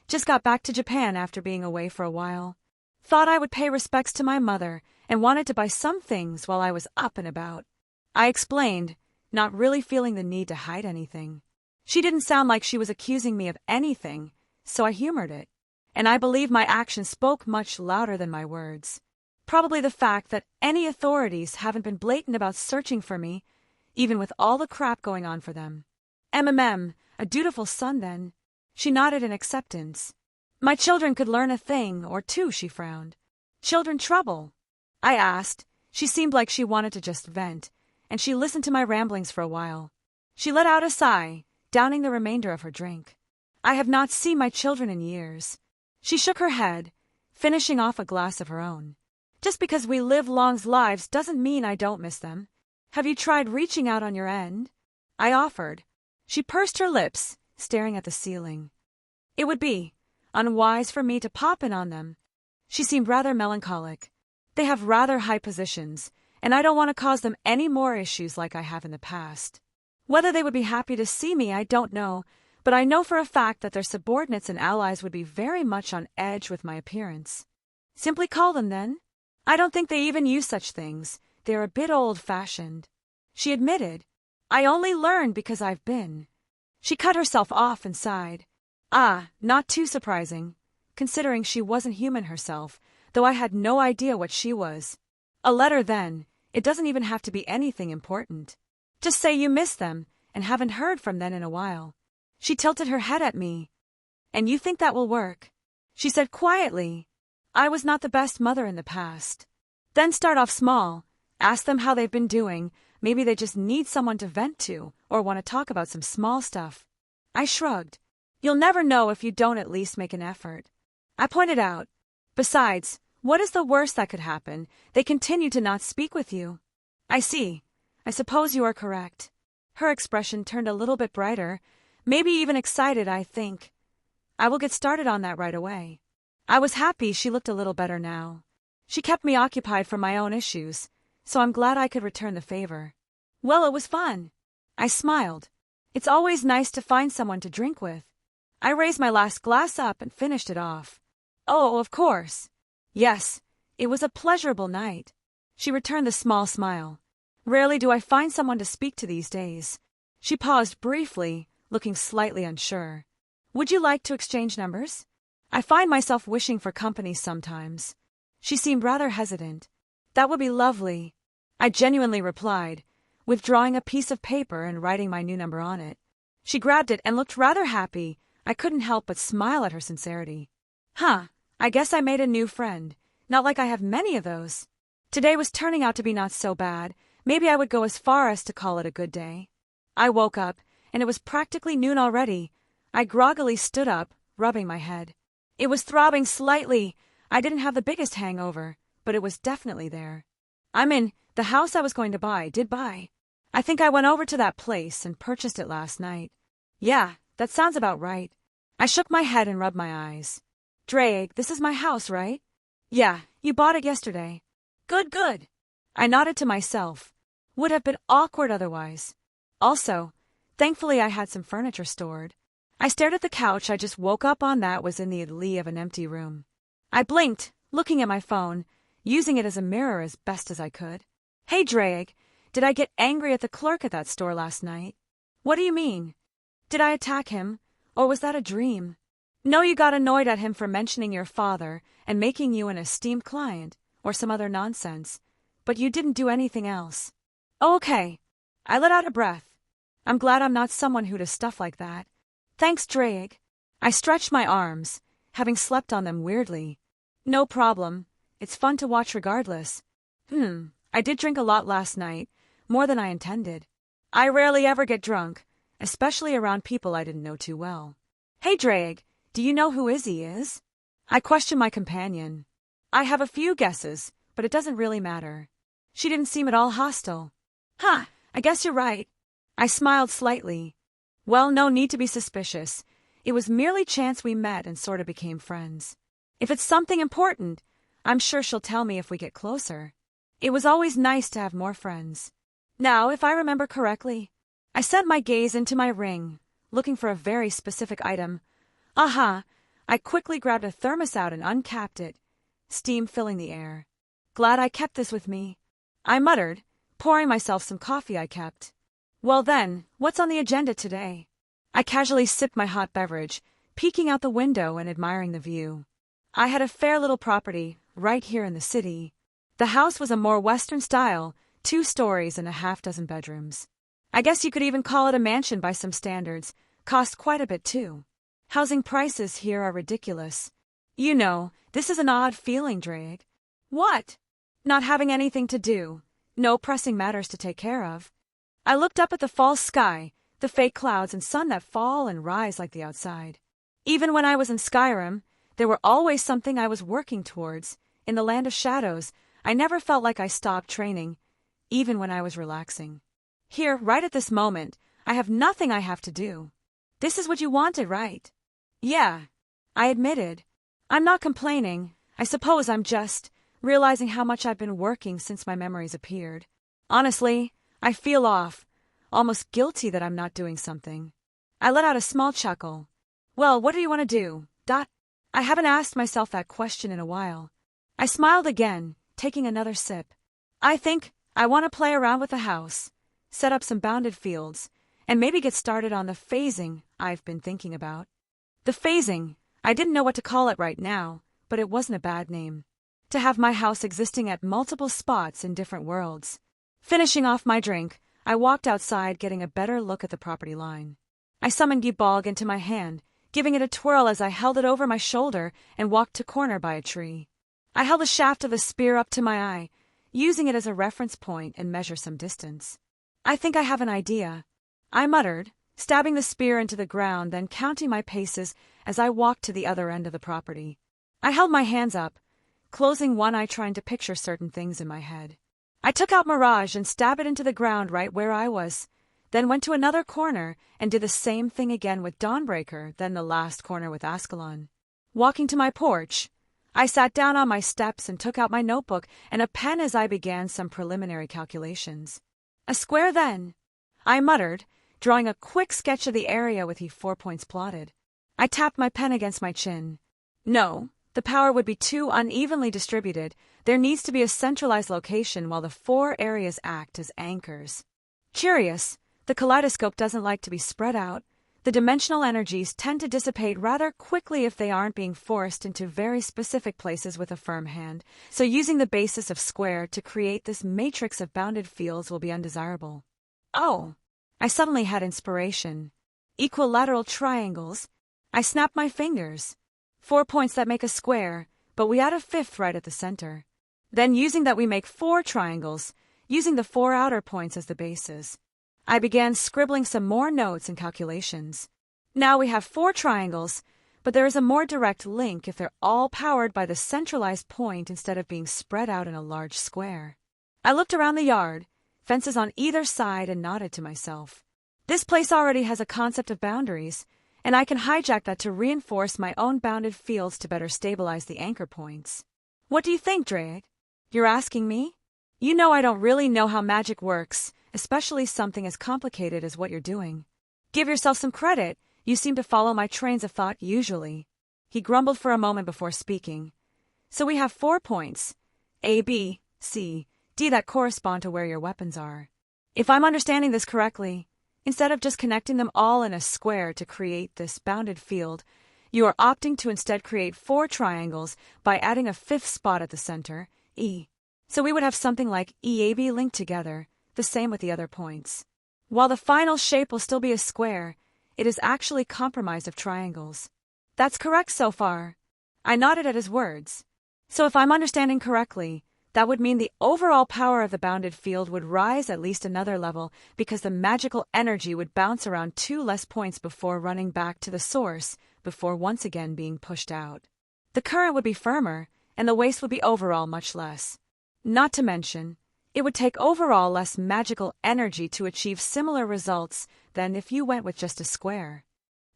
[SPEAKER 1] Just got back to Japan after being away for a while. Thought I would pay respects to my mother and wanted to buy some things while I was up and about. I explained, not really feeling the need to hide anything. She didn't sound like she was accusing me of anything, so I humored it. And I believe my actions spoke much louder than my words. Probably the fact that any authorities haven't been blatant about searching for me, even with all the crap going on for them. A dutiful son then. She nodded in acceptance. My children could learn a thing or two, she frowned. Children trouble? I asked. She seemed like she wanted to just vent, and she listened to my ramblings for a while. She let out a sigh, downing the remainder of her drink. I have not seen my children in years. She shook her head, finishing off a glass of her own. Just because we live long lives doesn't mean I don't miss them. Have you tried reaching out on your end? I offered. She pursed her lips, staring at the ceiling. It would be unwise for me to pop in on them. She seemed rather melancholic. They have rather high positions, and I don't want to cause them any more issues like I have in the past. Whether they would be happy to see me, I don't know, but I know for a fact that their subordinates and allies would be very much on edge with my appearance. Simply call them, then. I don't think they even use such things. They're a bit old-fashioned. She admitted. I only learned because I've been. She cut herself off and sighed. Not too surprising, considering she wasn't human herself, though I had no idea what she was. A letter, then. It doesn't even have to be anything important. Just say you miss them and haven't heard from them in a while. She tilted her head at me. And you think that will work? She said quietly. I was not the best mother in the past. Then start off small. Ask them how they've been doing. Maybe they just need someone to vent to or want to talk about some small stuff. I shrugged. You'll never know if you don't at least make an effort. I pointed out. Besides, what is the worst that could happen? They continue to not speak with you. I see. I suppose you are correct. Her expression turned a little bit brighter, maybe even excited, I think. I will get started on that right away. I was happy she looked a little better now. She kept me occupied from my own issues, so I'm glad I could return the favor. Well, it was fun. I smiled. It's always nice to find someone to drink with. I raised my last glass up and finished it off. Oh, of course. Yes, it was a pleasurable night. She returned the small smile. Rarely do I find someone to speak to these days. She paused briefly, looking slightly unsure. Would you like to exchange numbers? I find myself wishing for company sometimes. She seemed rather hesitant. That would be lovely. I genuinely replied, withdrawing a piece of paper and writing my new number on it. She grabbed it and looked rather happy. I couldn't help but smile at her sincerity. I guess I made a new friend. Not like I have many of those. Today was turning out to be not so bad. Maybe I would go as far as to call it a good day. I woke up, and it was practically noon already. I groggily stood up, rubbing my head. It was throbbing slightly. I didn't have the biggest hangover, but it was definitely there. I'm in the house I was going to buy, did buy. I think I went over to that place and purchased it last night. Yeah, that sounds about right. I shook my head and rubbed my eyes. Drake, this is my house, right? Yeah, you bought it yesterday. Good. I nodded to myself. Would have been awkward otherwise. Also, Thankfully, I had some furniture stored. I stared at the couch I just woke up on that was in the lee of an empty room. I blinked, looking at my phone, using it as a mirror as best as I could. Hey, Drake, did I get angry at the clerk at that store last night? What do you mean? Did I attack him, or was that a dream? No, you got annoyed at him for mentioning your father and making you an esteemed client, or some other nonsense, but you didn't do anything else. Oh, okay. I let out a breath. I'm glad I'm not someone who does stuff like that. Thanks, Drake. I stretched my arms, having slept on them weirdly. No problem. It's fun to watch regardless. I did drink a lot last night, more than I intended. I rarely ever get drunk, especially around people I didn't know too well. Hey, Drake, do you know who Izzy is? I questioned my companion. I have a few guesses, but it doesn't really matter. She didn't seem at all hostile. I guess you're right. I smiled slightly. Well, no need to be suspicious. It was merely chance we met and sort of became friends. If it's something important, I'm sure she'll tell me if we get closer. It was always nice to have more friends. Now, if I remember correctly, I sent my gaze into my ring, looking for a very specific item. I quickly grabbed a thermos out and uncapped it, steam filling the air. Glad I kept this with me, I muttered, pouring myself some coffee I kept. Well then, what's on the agenda today? I casually sipped my hot beverage, peeking out the window and admiring the view. I had a fair little property, right here in the city. The house was a more Western style, 2 stories and a half-dozen bedrooms. I guess you could even call it a mansion by some standards, cost quite a bit too. Housing prices here are ridiculous. You know, this is an odd feeling, Drake. What? Not having anything to do, no pressing matters to take care of. I looked up at the fall sky, the fake clouds and sun that fall and rise like the outside. Even when I was in Skyrim, there were always something I was working towards. In the land of shadows, I never felt like I stopped training, even when I was relaxing. Here, right at this moment, I have nothing I have to do. This is what you wanted, right? Yeah, I admitted. I'm not complaining. I suppose I'm just realizing how much I've been working since my memories appeared. Honestly, I feel off, almost guilty that I'm not doing something. I let out a small chuckle. Well, what do you want to do? I haven't asked myself that question in a while. I smiled again, taking another sip. I think I want to play around with the house, set up some bounded fields, and maybe get started on the phasing I've been thinking about. The phasing, I didn't know what to call it right now, but it wasn't a bad name. To have my house existing at multiple spots in different worlds. Finishing off my drink, I walked outside getting a better look at the property line. I summoned Gibalg into my hand, giving it a twirl as I held it over my shoulder and walked to corner by a tree. I held the shaft of the spear up to my eye, using it as a reference point and measure some distance. I think I have an idea, I muttered, stabbing the spear into the ground, then counting my paces as I walked to the other end of the property. I held my hands up, closing one eye trying to picture certain things in my head. I took out Mirage and stabbed it into the ground right where I was, then went to another corner and did the same thing again with Dawnbreaker, then the last corner with Ascalon. Walking to my porch, I sat down on my steps and took out my notebook and a pen as I began some preliminary calculations. A square then, I muttered, drawing a quick sketch of the area with the 4 points plotted. I tapped my pen against my chin. No, the power would be too unevenly distributed. There needs to be a centralized location while the 4 areas act as anchors. Curious, the kaleidoscope doesn't like to be spread out. The dimensional energies tend to dissipate rather quickly if they aren't being forced into very specific places with a firm hand, so using the basis of square to create this matrix of bounded fields will be undesirable. Oh, I suddenly had inspiration. Equilateral triangles. I snapped my fingers. 4 points that make a square, but we add a 5th right at the center. Then using that we make 4 triangles, using the 4 outer points as the bases. I began scribbling some more notes and calculations. Now we have 4 triangles, but there is a more direct link if they're all powered by the centralized point instead of being spread out in a large square. I looked around the yard, fences on either side, and nodded to myself. This place already has a concept of boundaries, and I can hijack that to reinforce my own bounded fields to better stabilize the anchor points. What do you think, Drake? You're asking me? You know I don't really know how magic works, especially something as complicated as what you're doing. Give yourself some credit. You seem to follow my trains of thought usually. He grumbled for a moment before speaking. So we have 4 points. A, B, C, D that correspond to where your weapons are. If I'm understanding this correctly, instead of just connecting them all in a square to create this bounded field, you are opting to instead create 4 triangles by adding a 5th spot at the center, E. So we would have something like EAB linked together, the same with the other points. While the final shape will still be a square, it is actually comprised of triangles. That's correct so far. I nodded at his words. So if I'm understanding correctly, that would mean the overall power of the bounded field would rise at least another level because the magical energy would bounce around 2 less points before running back to the source, before once again being pushed out. The current would be firmer, and the waste would be overall much less. Not to mention, it would take overall less magical energy to achieve similar results than if you went with just a square.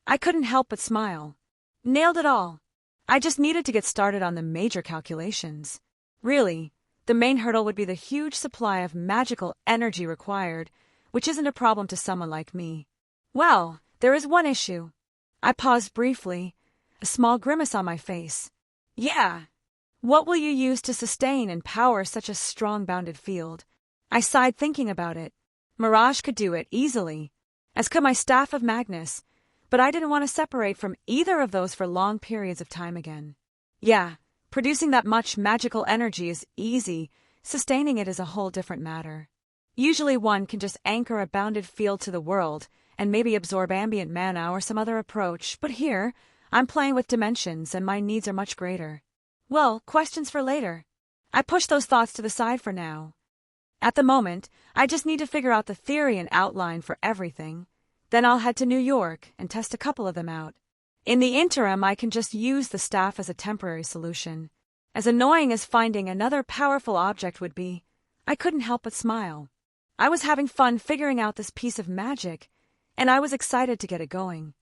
[SPEAKER 1] I couldn't help but smile. Nailed it all. I just needed to get started on the major calculations. Really, the main hurdle would be the huge supply of magical energy required, which isn't a problem to someone like me. Well, there is one issue. I paused briefly, a small grimace on my face. Yeah. What will you use to sustain and power such a strong bounded field? I sighed thinking about it. Mirage could do it easily, as could my staff of Magnus, but I didn't want to separate from either of those for long periods of time again. Yeah, producing that much magical energy is easy, sustaining it is a whole different matter. Usually one can just anchor a bounded field to the world and maybe absorb ambient mana or some other approach, but here, I'm playing with dimensions and my needs are much greater. Well, questions for later. I push those thoughts to the side for now. At the moment, I just need to figure out the theory and outline for everything. Then I'll head to New York and test a couple of them out. In the interim, I can just use the staff as a temporary solution. As annoying as finding another powerful object would be, I couldn't help but smile. I was having fun figuring out this piece of magic, and I was excited to get it going.